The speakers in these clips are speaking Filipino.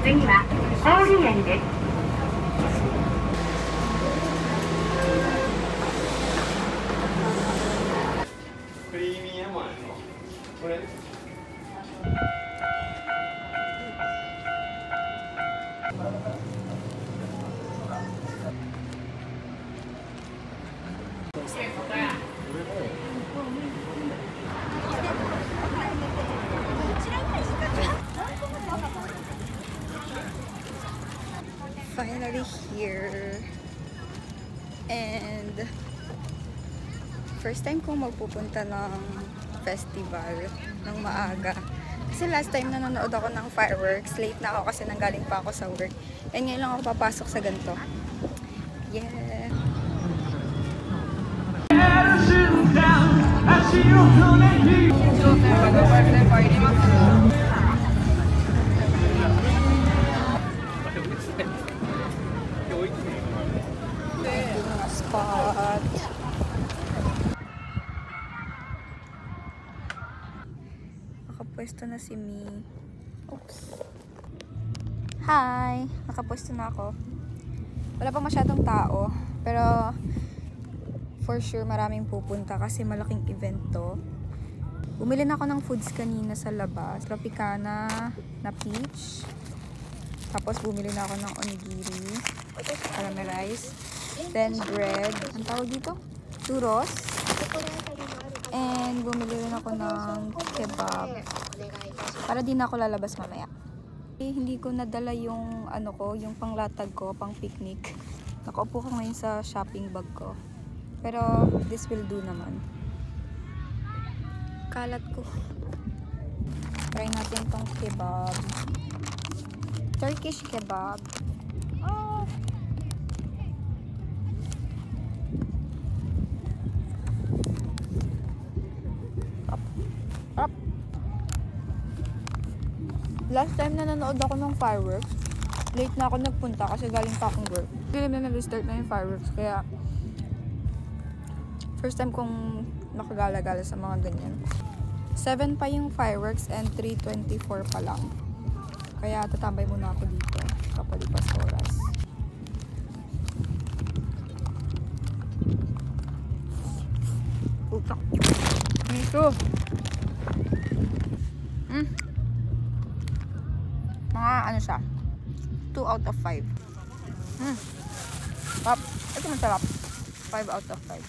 次は大利園です。クリーミーレモンやろこれFinally here, and first time kong magpupunta ng festival ng maaga. Kasi last time nanonood ako ng fireworks, late na ako kasi nanggaling pa ako sa work. And ngayon lang ako papasok sa ganito. Yeah! Spot. Nakapwesto na si Mi. Oops. Hi! Nakapwesto na ako. Wala pa masyadong tao. Pero for sure maraming pupunta kasi malaking event to. Bumili na ako ng foods kanina sa labas. Tropicana na peach. Tapos bumili na ako ng onigiri. Caramelized. Then bread. Ang tawag dito? Churros. And bumili rin ako ng kebab. Para di na ako lalabas mamaya. Hindi ko nadala yung ano ko, yung panglatag ko, pang picnic. Nakaupo ko ngayon sa shopping bag ko. Pero this will do naman. Kalat ko. Try natin tong kebab. Turkish kebab. Oh. Up. Last time na nanood ako ng fireworks, late na ako nagpunta kasi galing pa akong work. Hindi na nag-start na yung fireworks, kaya first time kong nakagala-gala sa mga ganyan. 7 pa yung fireworks and 3:24 pa lang. Kaya tatambay muna ako dito kapalipas oras. Putak. Ito. Mga ano siya? 2 out of 5. Pop. Ito masarap. 5 out of 5.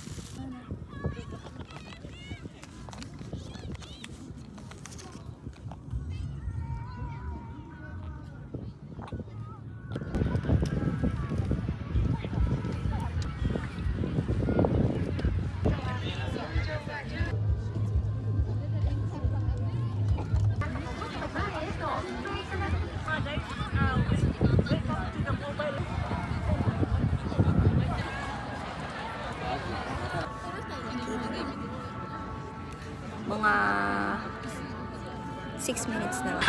Mga 6 minutes na lang.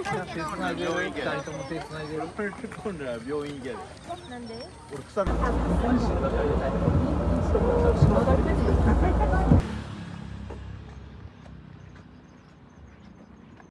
手つないでる。二人とも手つないでる。今度は病院行ける。なんで俺腐る。